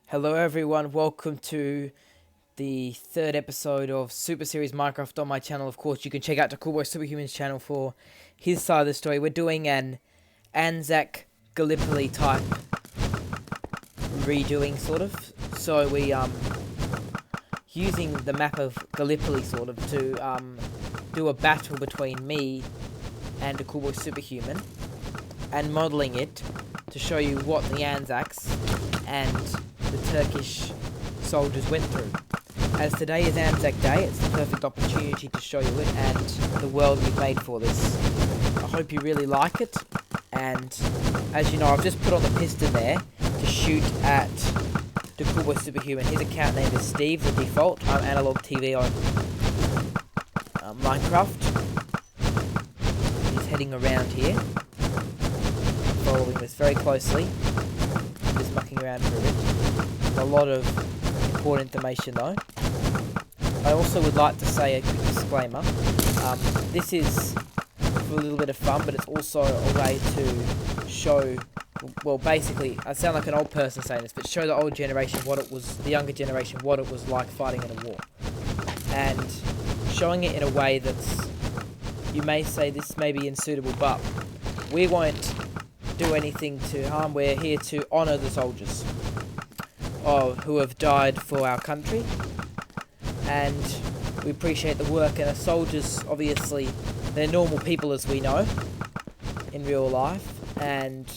Hello everyone, welcome to the third episode of Super Series Minecraft on my channel. Of course, you can check out the Coolboy Superhuman's channel for his side of the story. We're doing an ANZAC Gallipoli type redoing, sort of. So we using the map of Gallipoli sort of to do a battle between me and the Coolboy Superhuman, and modelling it to show you what the ANZACs and the Turkish soldiers went through. As today is ANZAC Day, it's the perfect opportunity to show you it and the world we've made for this. I hope you really like it, and as you know, I've just put on the piston there to shoot at the Coolboy Superhuman. His account name is Steve, the default. I'm Analog TV on Minecraft. He's heading around here, following this very closely. I'm just mucking around for a bit. A lot of important information though. I also would like to say a quick disclaimer. This is for a little bit of fun, but it's also a way to show, well, basically, I sound like an old person saying this, but show the old generation what it was, the younger generation, what it was like fighting in a war. And showing it in a way that's, you may say this may be unsuitable, but we won't do anything to harm. We're here to honour the soldiers who have died for our country, and we appreciate the work. And the soldiers, obviously, they're normal people, as we know in real life. And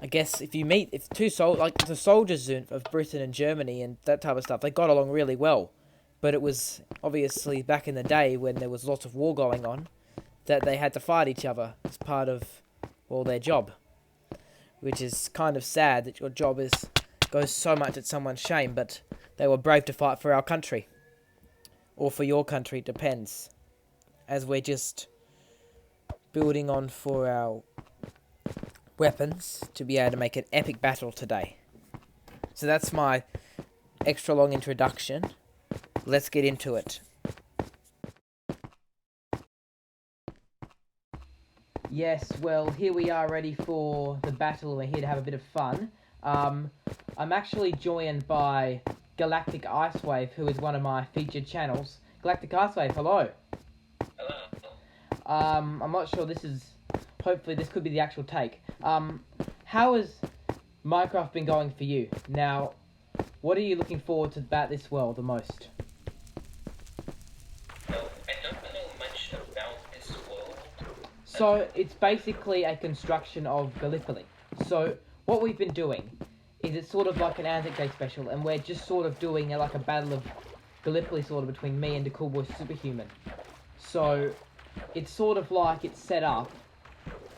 I guess if the soldiers of Britain and Germany and that type of stuff, they got along really well. But it was obviously back in the day when there was lots of war going on that they had to fight each other as part of, well, their job, which is kind of sad that your job goes so much at someone's shame, but they were brave to fight for our country. Or for your country, it depends. As we're just building on for our weapons to be able to make an epic battle today. So that's my extra long introduction. Let's get into it. Yes, well, here we are ready for the battle. We're here to have a bit of fun. I'm actually joined by Galactic Icewave, who is one of my featured channels. Galactic Icewave, hello. Hello. I'm not sure hopefully this could be the actual take. How has Minecraft been going for you? Now, what are you looking forward to about this world the most? Well, I don't know much about this world. So, it's basically a construction of Gallipoli. So, what we've been doing is it's sort of like an ANZAC Day special, and we're just sort of doing like a battle of Gallipoli sort of between me and the Coolboy Superhuman. So, it's sort of like it's set up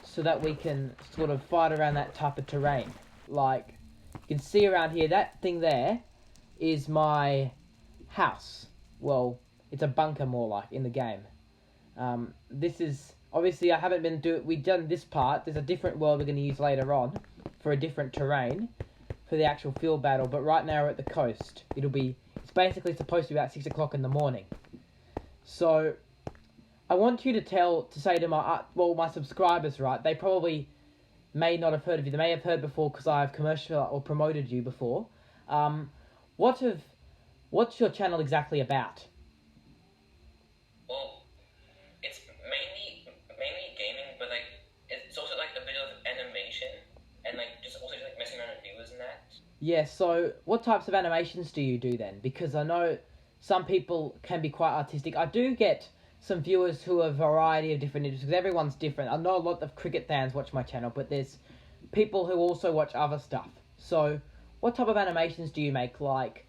so that we can sort of fight around that type of terrain. Like, you can see around here, that thing there is my house. Well, it's a bunker more like in the game. This is, obviously I haven't we've done this part. There's a different world we're going to use later on for a different terrain for the actual field battle, but right now we're at the coast. It's basically supposed to be about 6 o'clock in the morning. So, I want you to say to my subscribers, right, they probably may not have heard of you. They may have heard before because I've commercial or promoted you before. What's your channel exactly about? Well, it's mainly gaming, but like it's also like a bit of animation and like just also like messing around with viewers and that. Yeah, so what types of animations do you do then? Because I know some people can be quite artistic. I do get some viewers who have a variety of different interests, because everyone's different. I know a lot of cricket fans watch my channel, but there's people who also watch other stuff. So, what type of animations do you make? Like,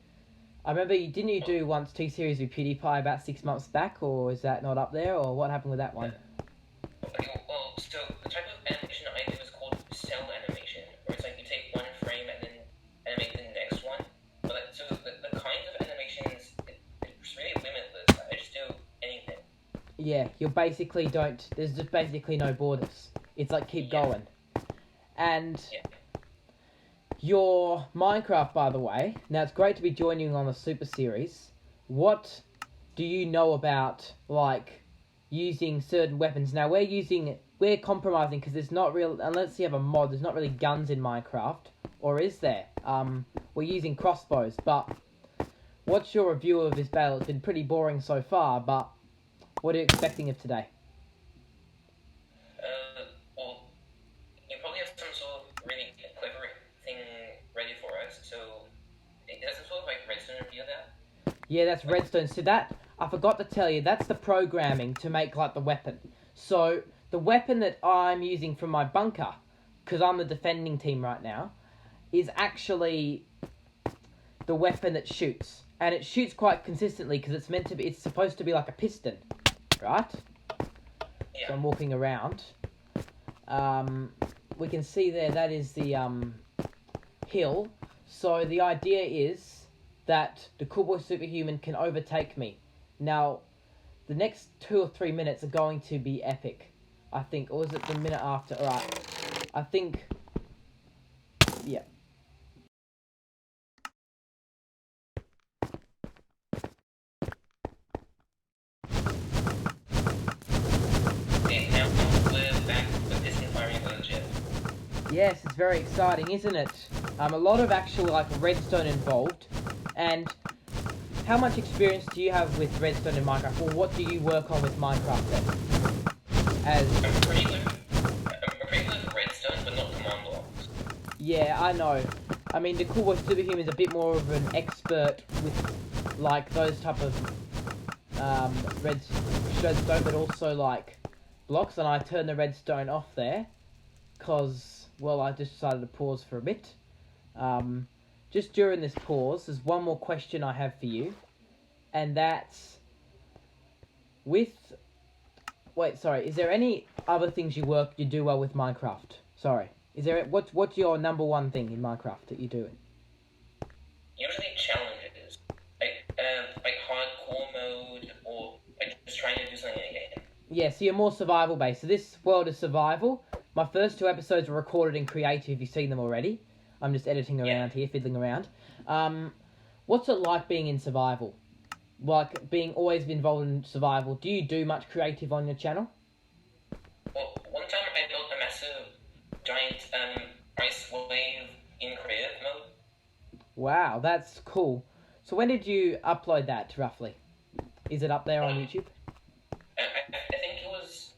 I remember didn't you do once T-Series with PewDiePie about 6 months back, or is that not up there, or what happened with that one? Okay, well, so the type of animation I do is called cell animation, where it's like you take one frame and then animate the next one. But like, so the kinds of animations, it's really limitless. I just do anything. Yeah, there's just basically no borders. It's like keep going. And your Minecraft, by the way, now it's great to be joining you on the Super Series. What do you know about, like, using certain weapons. Now we're compromising because there's not real, unless you have a mod, there's not really guns in Minecraft, or is there? We're using crossbows, but what's your review of this battle? It's been pretty boring so far, but what are you expecting of today? Well, you probably have some sort of really clever thing ready for us, so it does some sort of like redstone review that? Yeah, that's redstone. So that, I forgot to tell you, that's the programming to make like the weapon. So the weapon that I'm using from my bunker, because I'm the defending team right now, is actually the weapon that shoots. And it shoots quite consistently because it's supposed to be like a piston, right? Yeah. So I'm walking around. We can see there, that is the hill. So the idea is that the Cool Boy Superhuman can overtake me. Now, the next 2 or 3 minutes are going to be epic, I think. Or is it the minute after? Alright. I think... Yeah. Okay, now we're back with this firing legit. Yes, it's very exciting, isn't it? A lot of actual like redstone involved. And how much experience do you have with redstone in Minecraft? Or what do you work on with Minecraft then? I'm pretty good with redstone, but not command blocks. Yeah, I know. I mean, the Cool Boy Superhuman is a bit more of an expert with like those type of redstone, but also like blocks. And I turned the redstone off there because, well, I just decided to pause for a bit. Just during this pause, there's one more question I have for you, and that's with... Wait, sorry. Is there any other things you do well with Minecraft? Sorry. Is there what's your number one thing in Minecraft that you do? Usually challenges, like hardcore mode, or like just trying to do something again. Yeah, so you're more survival based. So this world is survival. My first 2 episodes were recorded in creative. You've seen them already. I'm just editing around here, fiddling around. What's it like being in survival? Like being always involved in survival. Do you do much creative on your channel? Well, one time I built a massive giant ice wave in creative mode. Wow, that's cool. So when did you upload that, roughly? Is it up there on YouTube? I think it was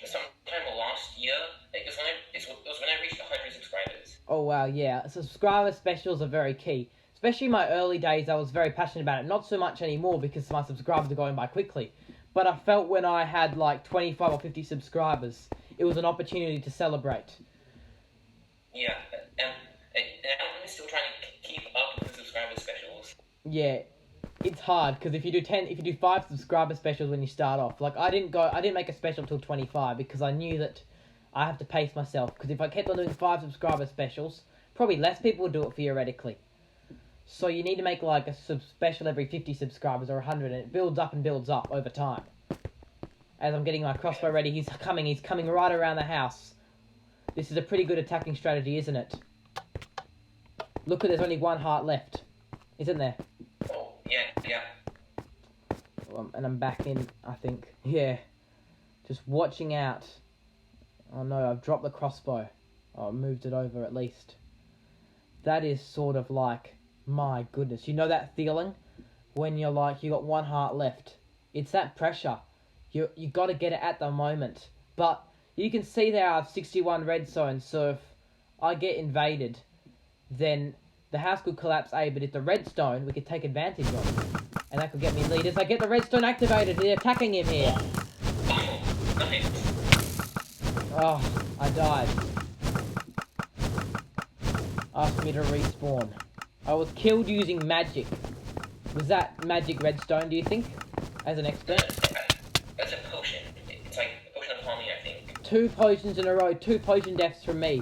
sometime last year. It was when I reached 100 subscribers. Oh wow, yeah. Subscriber specials are very key. Especially in my early days, I was very passionate about it. Not so much anymore because my subscribers are going by quickly. But I felt when I had like 25 or 50 subscribers, it was an opportunity to celebrate. Yeah, and I'm still trying to keep up with the subscriber specials. Yeah, it's hard because if you do 5 subscriber specials when you start off, like I didn't make a special till 25 because I knew that I have to pace myself. Because if I kept on doing 5 subscriber specials, probably less people would do it theoretically. So you need to make like a special every 50 subscribers or 100, and it builds up over time. As I'm getting my crossbow ready, he's coming right around the house. This is a pretty good attacking strategy, isn't it? Look, there's only 1 heart left, isn't there? Oh, yeah. And I'm back in, I think. Yeah. Just watching out. Oh no, I've dropped the crossbow. Oh, I moved it over at least. That is sort of like, my goodness. You know that feeling? When you're like, you got 1 heart left. It's that pressure. You got to get it at the moment. But you can see there I have 61 redstone, so if I get invaded, then the house could collapse, but if the redstone, we could take advantage of it. And that could get me leaders. I get the redstone activated. They're attacking him here. Oh, I died. Asked me to respawn. I was killed using magic. Was that magic redstone, do you think? As an expert? That's a potion. It's like a potion of harmony, I think. 2 potions in a row. 2 potion deaths from me.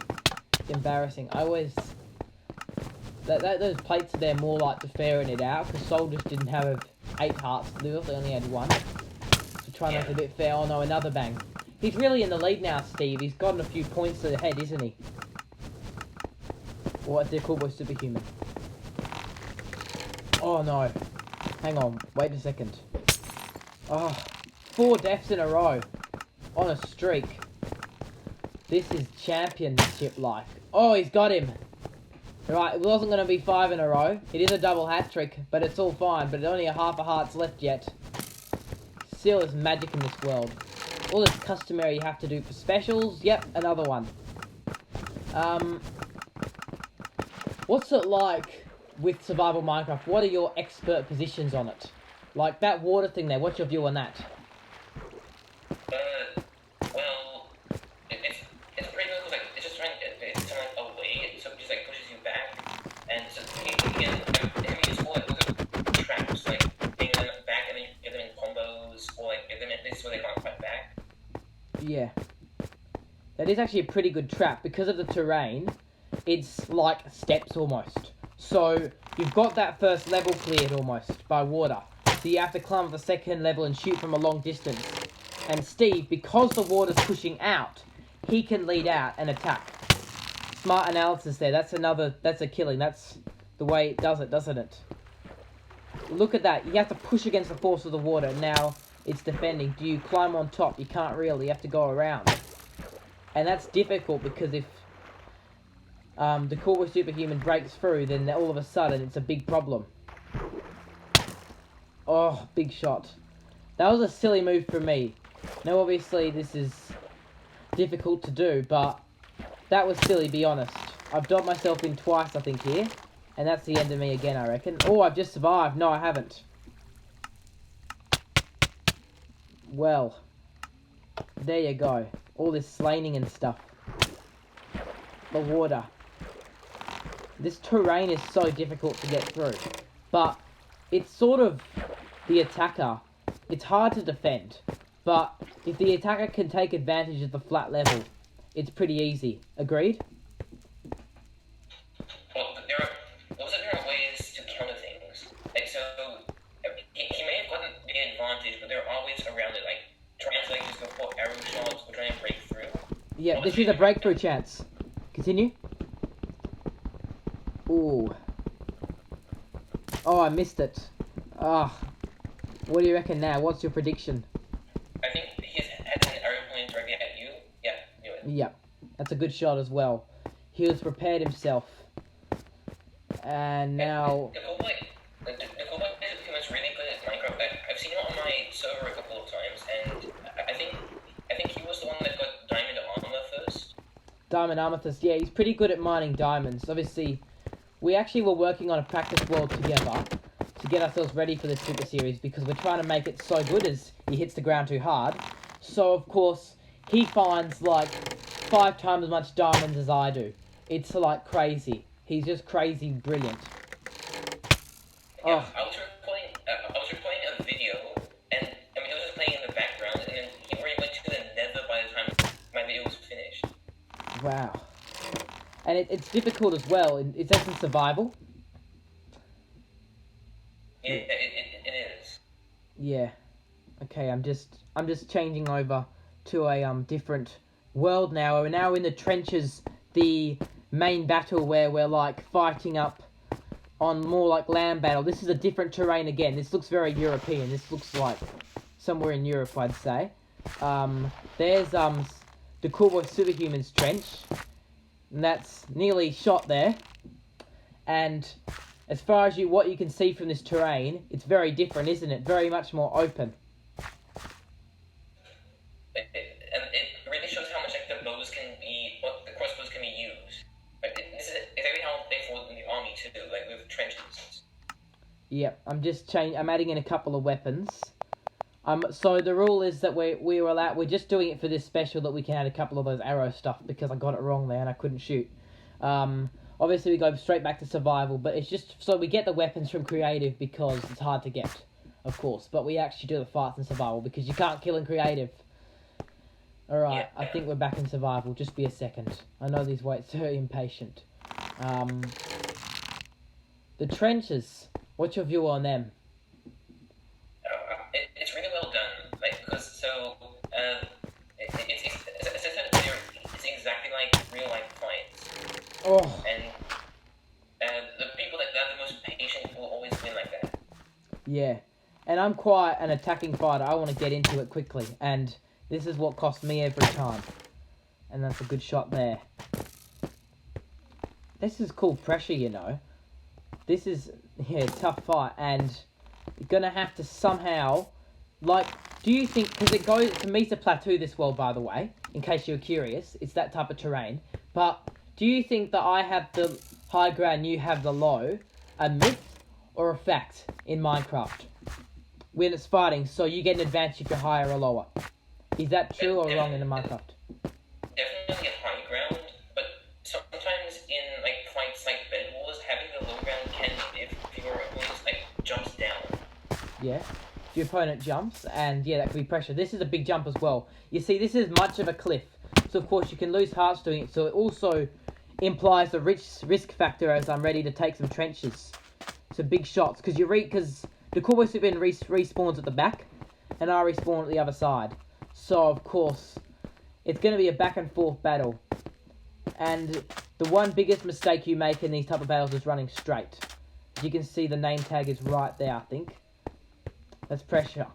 It's embarrassing. I always... Those plates there more like to fairing it out, because soldiers didn't have 8 hearts to live, they only had 1. So try and make it a bit fair. Oh no, another bang. He's really in the lead now, Steve. He's gotten a few points ahead, isn't he? What's their Cool Boy Superhuman? Oh no. Hang on, wait a second. Oh, 4 deaths in a row on a streak. This is championship-like. Oh, he's got him. Right, it wasn't going to be 5 in a row. It is a double hat trick, but it's all fine. But only a half a heart's left yet. Still is magic in this world. All this customary you have to do for specials. Yep, another one. What's it like with Survival Minecraft? What are your expert positions on it? Like that water thing there, what's your view on that? Well, it's pretty good, like, it's just trying away, so it just, like, pushes you back, and so, again, enemies will, like, traps, like, bring them back, and then you get them in combos, or, like, get them in places where they can't fight back. Yeah. That is actually a pretty good trap. Because of the terrain, it's like steps almost. So, you've got that first level cleared almost by water. So you have to climb up the second level and shoot from a long distance. And Steve, because the water's pushing out, he can lead out and attack. Smart analysis there. That's a killing. That's the way it does it, doesn't it? Look at that. You have to push against the force of the water. Now, it's defending. Do you climb on top? You can't really. You have to go around. And that's difficult because if the Cowboy Superhuman breaks through, then all of a sudden it's a big problem. Oh, big shot. That was a silly move from me. Now, obviously, this is difficult to do, but that was silly, be honest. I've done myself in twice, I think, here. And that's the end of me again, I reckon. Oh, I've just survived. No, I haven't. Well, there you go. All this slaning and stuff. The water. This terrain is so difficult to get through. But it's sort of the attacker. It's hard to defend. But if the attacker can take advantage of the flat level, it's pretty easy. Agreed? Well, there are ways to counter things. Like, so, he may have gotten the advantage, but there are ways around it, like, trying to, like, just go for arrow shots or trying to break through. Yeah, this is a breakthrough chance. Continue. Ooh. Oh, I missed it. Ah. What do you reckon now? What's your prediction? I think he's had an arrow pointed directly at you. Yeah, do it. Yeah, that's a good shot as well. He was prepared himself. And now... The Cowboy is pretty much really good at Minecraft. I've seen him on my server a couple of times, and I think he was the one that got diamond armor first. Diamond Amethyst, yeah, he's pretty good at mining diamonds. Obviously, we actually were working on a practice world together to get ourselves ready for this Super Series because we're trying to make it so good as he hits the ground too hard. So, of course, he finds, like, 5 times as much diamonds as I do. It's, like, crazy. He's just crazy brilliant. Yeah, Oh. I was recording a video, and I mean, it was just playing in the background, and then he already went to the nether by the time my video was finished. Wow. And it's difficult as well. It's actually survival. Yeah, it is. Yeah. Okay, I'm just changing over to a different world now. We're now in the trenches, the main battle where we're like fighting up on more like land battle. This is a different terrain again. This looks very European. This looks like somewhere in Europe, I'd say. There's the Cowboy Superhuman's trench. And that's nearly shot there. And as far as what you can see from this terrain, it's very different, isn't it? Very much more open. And it really shows how much like the bows can be, what the crossbows can be used. Like, this is exactly how they fought in the army too, like with trenches. Yep, I'm adding in a couple of weapons. So the rule is that we're just doing it for this special that we can add a couple of those arrow stuff because I got it wrong there and I couldn't shoot. Obviously we go straight back to survival, but it's just so we get the weapons from creative because it's hard to get, of course. But we actually do the fights in survival because you can't kill in creative. Alright, Yeah. I think we're back in survival. Just be a second. I know these waits are impatient. The trenches. What's your view on them? It's really well done, like, because so it's exactly like real life fights. Oh. And the people that are the most patient will always win like that. Yeah. And And I'm quite an attacking fighter. I want to get into it quickly. And this is what costs me every time. And that's a good shot there. This is called pressure, you know. This is, yeah, a tough fight. And you're going to have to somehow, like, do you think, because it goes, to me, it's a plateau this world, by the way, in case you're curious. It's that type of terrain. But do you think that I have the high ground, you have the low, a myth or a fact in Minecraft? When it's fighting, so you get an advantage if you're higher or lower. Is that true or wrong in the Minecraft? Definitely a high ground, but sometimes in like fights like Bed Wars, having the low ground can be if your opponent like jumps down. Yeah. If your opponent jumps, and yeah, that could be pressure. This is a big jump as well. You see, this is much of a cliff, so of course you can lose hearts doing it. So it also implies the risk factor as I'm ready to take some trenches, some big shots, because the Cowboy Superman respawns at the back, and I respawn at the other side. So of course, it's going to be a back and forth battle. And the one biggest mistake you make in these type of battles is running straight. As you can see, the name tag is right there, I think. That's pressure.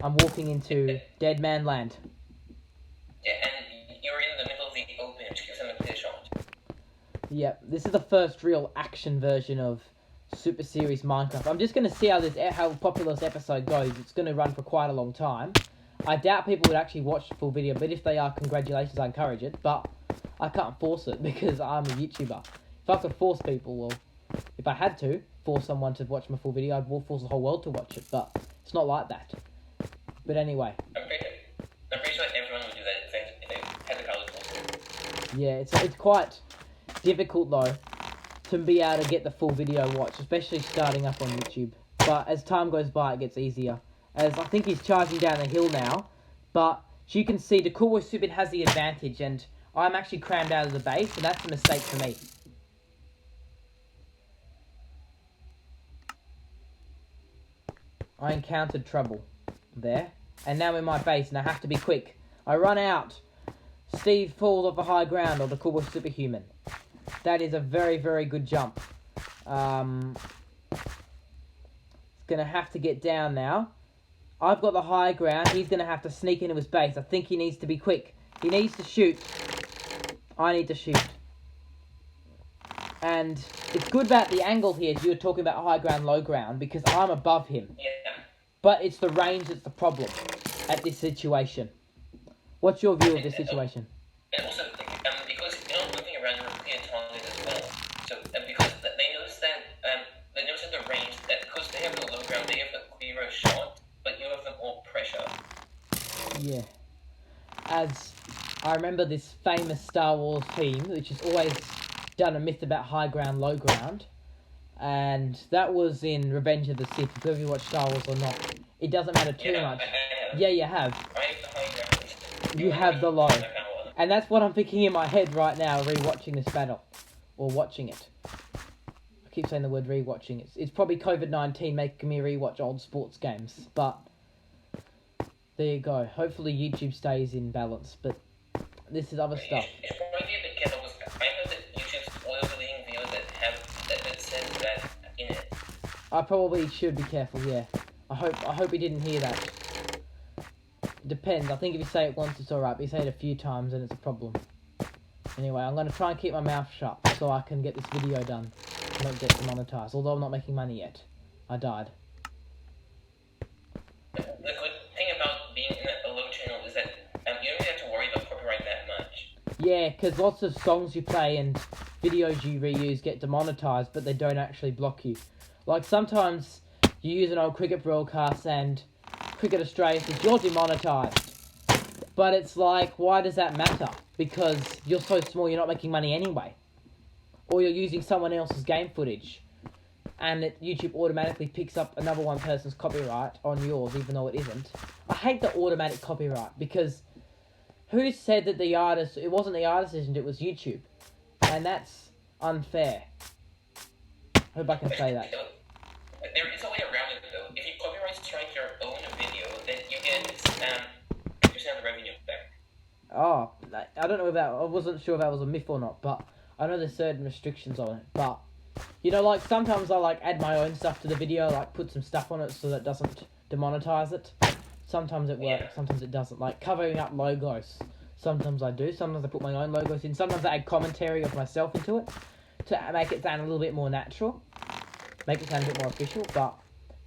I'm walking into Dead Man Land. Yeah, and you're in the middle of the open, which gives them a clear shot. Yep, this is the first real action version of Super Series Minecraft. I'm just going to see how popular this episode goes. It's going to run for quite a long time. I doubt people would actually watch the full video, but if they are, congratulations, I encourage it. But I can't force it because I'm a YouTuber. If I could force people, well, if I had to force someone to watch my full video, I'd force the whole world to watch it, but it's not like that. But anyway. I'm pretty sure everyone would do that if they had the power to force it. Yeah, it's quite difficult, though, to be able to get the full video watched, especially starting up on YouTube. But as time goes by, it gets easier. As I think he's charging down the hill now, but as you can see, the Cowboy Superman has the advantage, and I'm actually crammed out of the base, and that's a mistake for me. I encountered trouble there, and now I'm in my base, and I have to be quick. I run out. Steve falls off the high ground, or the Cowboy Superhuman. That is a very, very good jump. It's going to have to get down now. I've got the high ground. He's going to have to sneak into his base. I think he needs to be quick. He needs to shoot. I need to shoot. And it's good about the angle here, as you were talking about high ground, low ground, because I'm above him. Yeah. But it's the range that's the problem at this situation. What's your view of this situation? And also, because you're not moving around your clear target as well. So, because they noticed that the range, that because they have the low ground, they have the clearer shot, but you have the more pressure. Yeah. As I remember this famous Star Wars theme, which has always done a myth about high ground, low ground. And that was in Revenge of the Sith, whether you watch Star Wars or not. It doesn't matter too much. Yeah, you have. I have the high ground. You have the low. And that's what I'm thinking in my head right now, rewatching this battle. Or watching it. I keep saying the word rewatching. It's probably COVID-19 making me rewatch old sports games. But there you go. Hopefully YouTube stays in balance. But this is other stuff. It's probably a bit careful because I know that YouTube's oil-deleting videos that says that in it. I probably should be careful, yeah. I hope he didn't hear that. Depends. I think if you say it once, it's alright. But you say it a few times, and it's a problem. Anyway, I'm going to try and keep my mouth shut so I can get this video done. I don't get demonetized. Although I'm not making money yet. I died. The good thing about being in a low channel is that you don't really have to worry about copyright that much. Yeah, because lots of songs you play and videos you reuse get demonetized, but they don't actually block you. Like, sometimes you use an old cricket broadcast and Cricket Australia says you're demonetized. But it's like, why does that matter? Because you're so small, you're not making money anyway. Or you're using someone else's game footage. And YouTube automatically picks up another one person's copyright on yours, even though it isn't. I hate the automatic copyright, because who said that it wasn't the artist decision, it was YouTube. And that's unfair. Hope I can say that. There is a way around it, though. If you copyright strike your own video, then you get 50% of the revenue back. Oh, I don't know if that, I wasn't sure if that was a myth or not, but I know there's certain restrictions on it. But, you know, like, sometimes I, like, add my own stuff to the video, like, put some stuff on it so that it doesn't demonetize it. Sometimes it works, sometimes it doesn't. Like covering up logos. Sometimes I do. Sometimes I put my own logos in. Sometimes I add commentary of myself into it to make it sound a little bit more natural. Make it sound a bit more official. But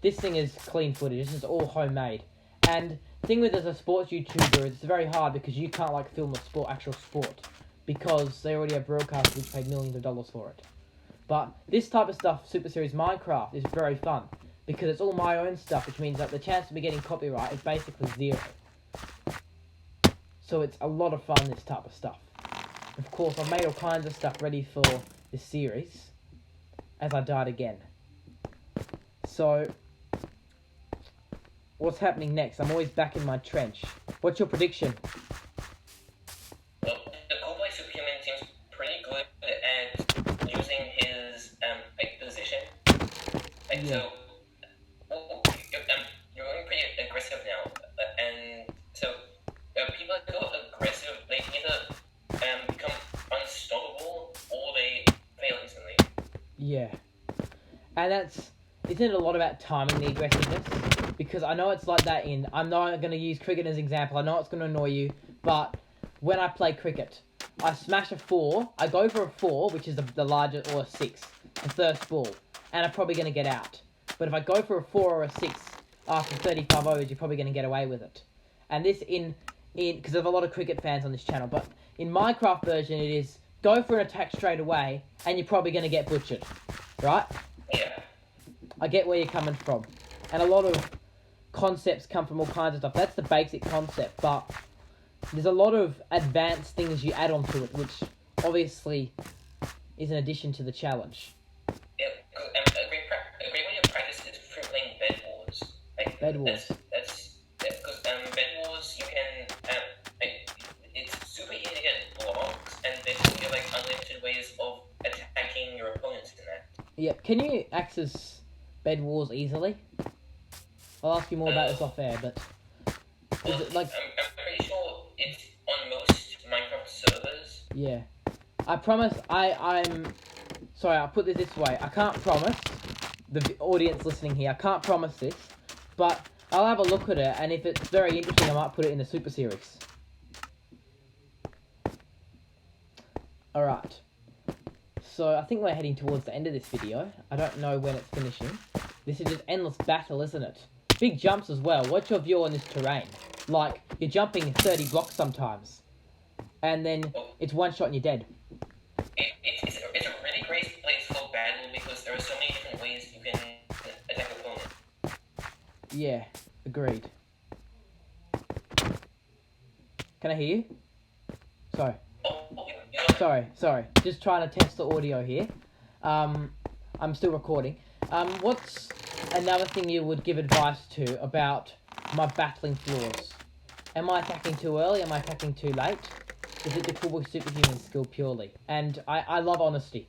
this thing is clean footage. This is all homemade. And the thing with as a sports YouTuber, it's very hard because you can't like film a actual sport. Because they already have broadcasters which paid millions of dollars for it. But this type of stuff, Super Series Minecraft, is very fun. Because it's all my own stuff, which means that the chance of me getting copyright is basically zero. So it's a lot of fun, this type of stuff. Of course, I've made all kinds of stuff ready for this series, as I died again. So, what's happening next? I'm always back in my trench. What's your prediction? Well, the Cowboy Superhuman seems pretty good at using his position. Like, Yeah. so, you're going pretty aggressive now, and so people that go aggressive, they either become unstoppable or they fail instantly. Yeah. And isn't it a lot about timing the aggressiveness? Because I know it's like that I'm not going to use cricket as an example, I know it's going to annoy you, but when I play cricket, I smash a 4, I go for a 4, which is the largest, or a 6, the first ball, and I'm probably going to get out. But if I go for a 4 or a 6 after 35 overs, you're probably going to get away with it. And this because there's a lot of cricket fans on this channel, but in Minecraft version it is go for an attack straight away and you're probably going to get butchered, right? Yeah. I get where you're coming from. And a lot of concepts come from all kinds of stuff. That's the basic concept, but there's a lot of advanced things you add onto it, which obviously is an addition to the challenge. Yeah, because a great way to practice is through playing Bed Wars. Like, Bed Wars. That's because Bed Wars you can it's super easy to get blocks and basically like unlimited ways of attacking your opponents in that. Yeah, can you access Bed Wars easily? I'll ask you more about this off air, but is it like? I'm pretty sure it's on most Minecraft servers. Yeah, I promise. I'm sorry. I'll put this way. I can't promise the audience listening here. I can't promise this, but I'll have a look at it, and if it's very interesting, I might put it in the Super Series. All right. So I think we're heading towards the end of this video. I don't know when it's finishing. This is just endless battle, isn't it? Big jumps as well. What's your view on this terrain? Like, you're jumping 30 blocks sometimes. And then it's one shot and you're dead. It's a really great place for battle because there are so many different ways you can attack an opponent. Yeah, agreed. Can I hear you? Sorry. Sorry. Just trying to test the audio here. I'm still recording. What's another thing you would give advice to about my battling flaws? Am I attacking too early? Am I attacking too late? Is it the Cowboy Superhuman skill purely? And I love honesty.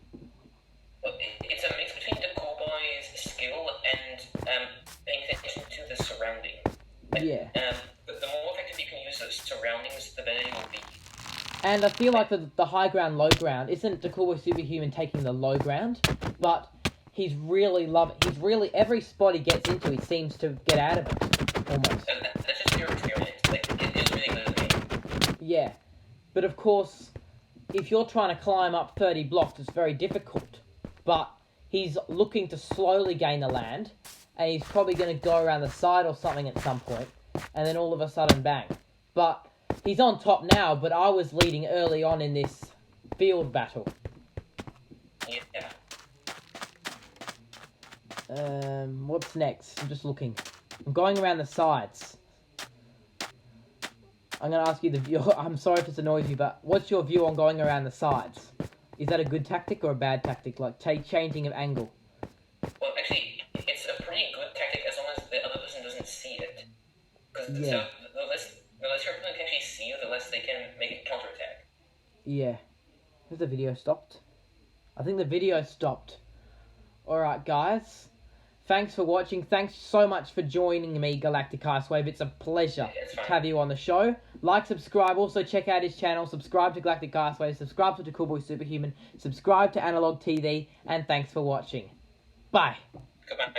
Well, it's a mix between the Cowboy's skill and paying attention to the surrounding. Like, Yeah. The more effective you can use the surroundings, the better you will be. And I feel like the high ground, low ground isn't the Cowboy Superhuman taking the low ground, but he's really every spot he gets into, he seems to get out of it, almost. That's just your experience. Like, it's really good at me. Yeah, but of course, if you're trying to climb up 30 blocks, it's very difficult. But he's looking to slowly gain the land, and he's probably going to go around the side or something at some point, and then all of a sudden, bang. But he's on top now, but I was leading early on in this field battle. Yeah. What's next? I'm just looking. I'm going around the sides. I'm going to ask you I'm sorry if this annoys you, but what's your view on going around the sides? Is that a good tactic or a bad tactic? Like, changing of angle? Well, actually, it's a pretty good tactic as long as the other person doesn't see it. Because Yeah. so the less your opponent can actually see you, the less they can make a counterattack. Yeah. Has the video stopped? I think the video stopped. Alright, guys. Thanks for watching. Thanks so much for joining me, Galactic Icewave. It's a pleasure to have you on the show. Like, subscribe. Also, check out his channel. Subscribe to Galactic Icewave. Subscribe to the Cowboy Superhuman. Subscribe to Analog TV. And thanks for watching. Bye. Goodbye.